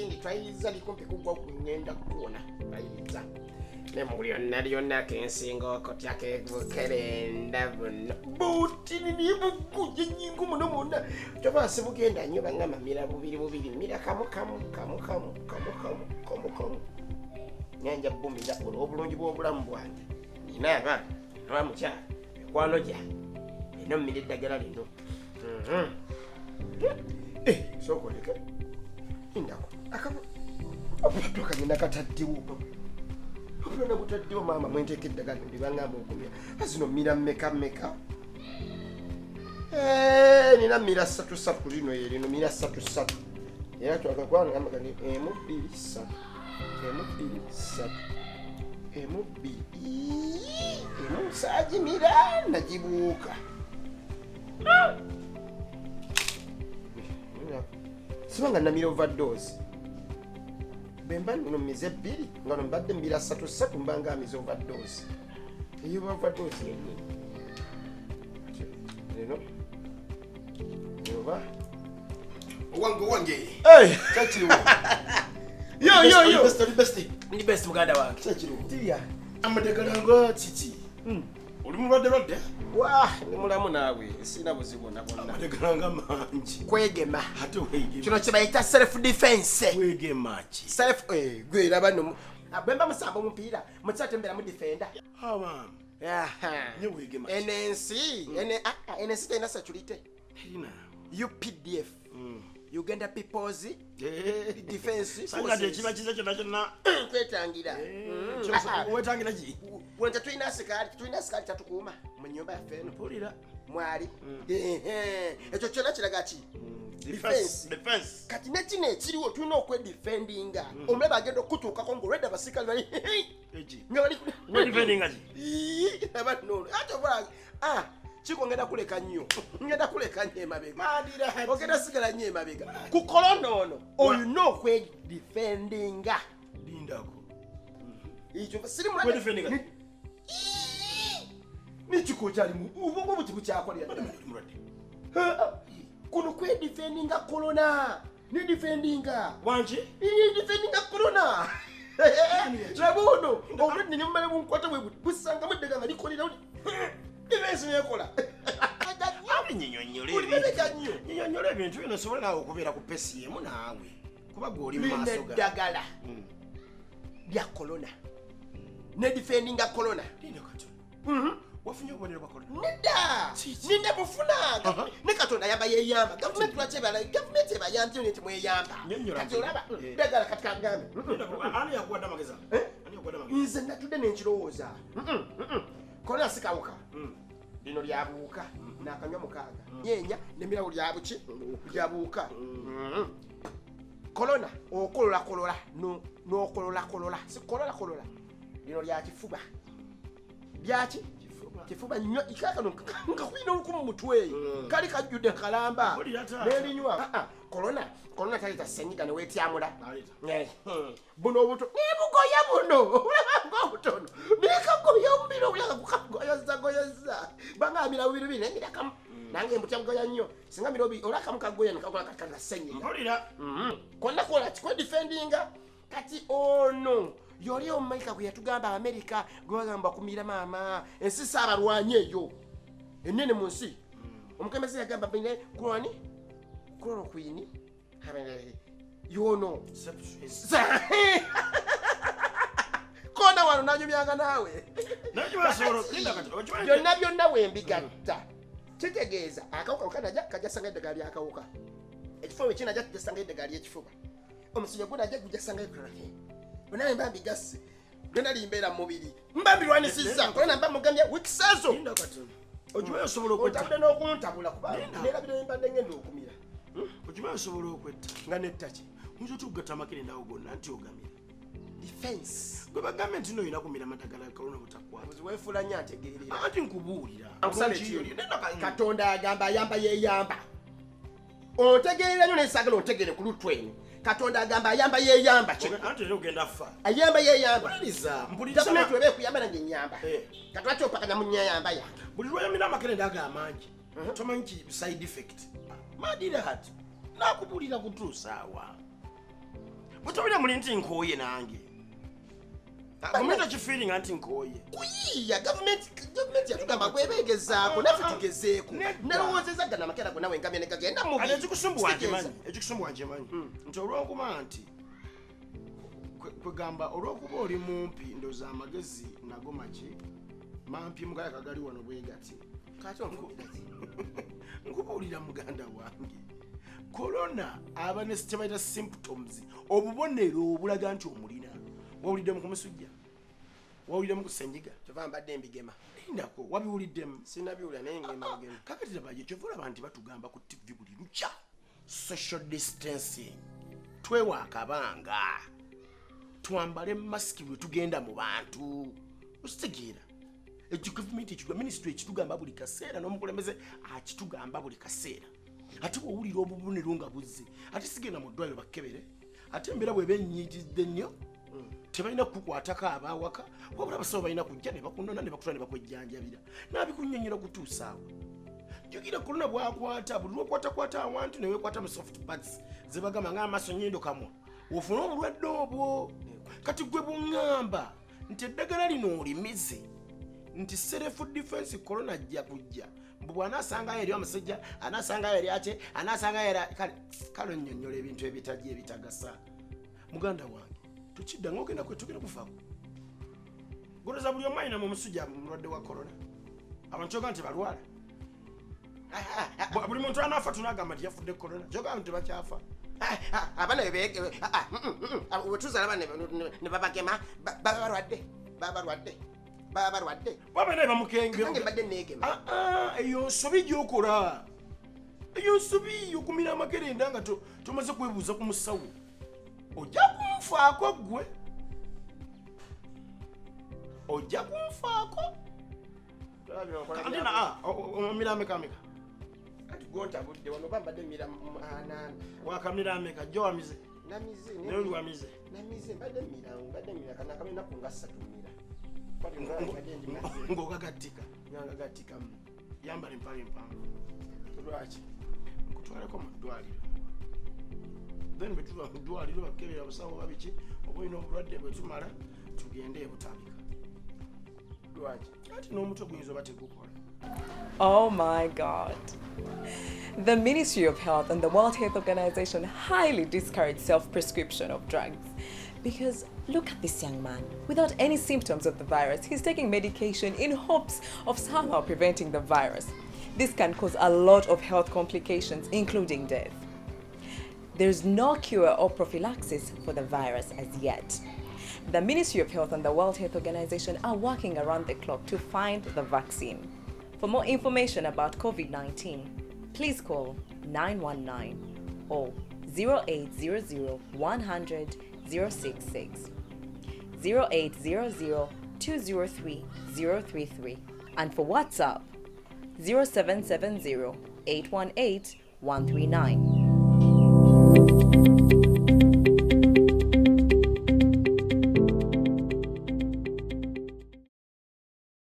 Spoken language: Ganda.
Nitwayiza likumpi kugwa kungenda kuona bayiza nemulyo nalyo kensinga okotya kekukerenda buno buti nibukuje nyingu muno munda kyobasi bugenda nnyo bangama mira bubiri mira kamu nyanja bumira obulungi bw'obulamu bwange nina abaana abamukyala ekwano gyange eno mmira eddagala lino sokoleka indako akatoka nyina kataddiwo obulana butaddiwo maama mwenteeka eddagala ndibangamba okumira azino mmira mmeka nina mmira 3 lino erino mmira 3 era twakakwanagamba kati emu 2 3 emu saagimira nagibuuka sibanga namira overdose bemba nno mize 2 nga no mbadde mbira 3 mbanga mize overdose eyo overdose yennyini leno yoba owange kakiriwo yo best muganda wange kakiriwo tiya amadagala titi oli mulwadde ni mulamu naawe sina buzibu nabonna amadagala mangi kwegema ate wegema kino kibayita self defense wegema ki self gwera bano abemba musamba omupiira mukyatembera mu defender abam ne wegema NNC tena security UPDF Uganda People's Defense Forces. Ekiba kiza kyonna kwetangira. Wetangira ki? Wonja tulina asikali tatukuuma mu nyumba yaffe eno. Mpulira. Mwali. Ekyo kyonna kiraga ki? Defense. Kati nekino ekiriwo tulina okwedefendinga. Omulaba agenda okutuukako ng'olwedde abasikali bali. Nga bali defendinga ki? Abanono. Ate obulanga. Chiko ngenda kuleka nnyo emabega madira ogenda sigala nnyo emabega ku corona ono olina okwedefendinga lindako ekyo siri mulwadde defendinga ni chiko kyalimu ubwo buti bukyakolera mulwadde kuno kwedefendinga corona ni defendinga wanji ni defendinga corona labuno obulwadde ni mmale bunkwata bwe busanga muddega nga likolera Defense nekola. Nyinyonyole ebintu bino sobola okubeera ku pesi emu naawe. Kuba goli mu maaso ga. Dagala. Bya corona. Ne defendinga corona. Nino kato. Wafunye obonero bwa corona. Nida bufuna. Ne katonda yaba yeyamba. Government lwachebala. Government ebayambye nti mweyamba. Kati olaba. Dagala katika ngambe. Ani yakwada mageza? Ani yakwada mageza? Nze natude n'ekirowooza. Corona sikawuka. Lino lyabuuka n'akanywa mukaaga nyenya n'emirawo lyabuuka corona okolola n'okolola si kolola lino lya kifuba byaki kifuba nnyo ikakano nga kulina olukumu mutwe kali kajjudde kalamba n'erinywa corona taleta senyiga ne weetyamula buno obuto nebugoya buno obutono nekagoya omubiri obulaga kukagoyeza banga amira bubiri bine emira kamu nange mbutya bugoya nnyo singa mira obi olakamu kagoya nekakola kakala senyiga konna kola kikwe defendinga kati ono yoli omumaika gwe yatugamba Amerika gwe bagamba kumira maama ensi saabalwanyi eyo ennene mu nsi omukembezi yagamba bine chloroquine yono kona wano nanyumyanga nawe byonna wembigatta kitegeeza akawuka kajasanga eddagala lyakawuka ekifo we kina jasanga eddagala lyekifuba omusinyo guna jasanga chloroquine naye mbambigase genda limbeera mubiri mbambirwanisiza kolana mba mugambye wikisazo ojibayo sobola okwetta otadde n'okuntabula kubanga nerabira mbadde ngenda okumira ojibayo sobola okwetta nga nettaki muyinza otugatta amakerenda awo gonna nti ogamira defense gwe bagambe nti noyina kumira madagala kalona butakwata weefula nnyo ategeerera anti nkubuulira katonda agamba ayamba yeeyamba otegeerera nnyo nesagala otegere ku lutweni katonda agamba ayamba yeeyamba anti era ogenda fa ayamba yeeyamba gavumenti weba ekuyamba nange nyamba katwaki opakanya mu nnyayamba yange buli lweyamira amakerenda ago amangi tomanyi ki side effect madira hati nakubulira kutuusaawa butobira muli nti nkooye nange gavumenti okifeeringa nti nkooye kuyiiya gavumenti yatugamba kwebeegezaako naffe tugezeeko nalowoozeza gana amakeera gonna wengamye ne gagenda mubi ekikusumbuwa njemanyi nti olw'okuba nti kwegamba olw'okuba oli mumpi ndooza amagezi nago maki mampi mugaya kagali wano bwe gati nkubuulira muganda wange korona aba ne kyebayita symptoms obubonero obulaga nti omulina wawuliddemu ku musujja wawuliddemu ku senyiga kyova mbadde mbigema lindako wabiwuliddemu sinabiwulira naye ngema bigema kakati labaye kyova olaba nti batugamba ku tv buli lukya social distancing twewa akabanga twambale masiki bwe tugenda mu bantu okitegeera ekyo gavumenti ekitwa minisitule ekitugamba buli kaseera n'omukulembeze akitugamba buli kaseera ate bw'owulira obubonero nga buzze ate sigenda mu ddwaliro bakkebere ate embeera bw'eba enyiiridde nnyo tebalina kukukwatako abaawaka wabula abasawo balina kujja ne bakunona ne bakutula ne bakwejjanjabira n'abikunnyonnyola kutuusaawo jjukira korona bwakwata buli lwokwatakwata awantu ne weekwata mu soft pads ze bagamba ng'amaaso nnyindo kamwa ofune obulwadde obwo kati gwe buŋŋamba nti eddagala lino olimize nti self defense korona ajja kujja bw'anaasangayo eri omusajja anaasangayo eri ate anaasangayo eri kale nnyonnyola ebintu ebitajja ebitagasa muganda wange tukidda ng'ogenda kwetugenda kufaako goleza buli omu ayinamu omusujja mulwadde wa korona abantu kyoga nti balwala buli muntu anaafa tunagamba nti yafudde korona kyoga nti tebakyafa abana wetuzalaba ne babagema babalwadde babene bamukenge mbadde neegema eyo nsobi gyokola eyo nsobi okumira amakerenda nga tomaze kwebuuza ku musawo ojja kunfaako gwe ojja kunfaako omira amekameka kati gontabudde wano bambadde mira anana wakamira ameka jjo wamize namize naye oli wamize namize mbadde mira kana kamena kunga 3 mira ng'ogagattika ngagagattika yambala empale empanvu lwaki nkutwaleko mu ddwaliro then bwe tuva mu ddwaliro bakebera abasawo babiki oba olina obulwadde bwe tumala tugende ebutabika lwaki ati n'omutwe guyinza oba tegukola. Oh my God. The Ministry of Health and the World Health Organization highly discourage self-prescription of drugs. Because look at this young man. Without any symptoms of the virus, he's taking medication in hopes of somehow preventing the virus. This can cause a lot of health complications, including death. There's no cure or prophylaxis for the virus as yet. The Ministry of Health and the World Health Organization are working around the clock to find the vaccine. For more information about COVID-19, please call 919 or 0800 100 066, 0800 203 033, and for WhatsApp 0770 818 139.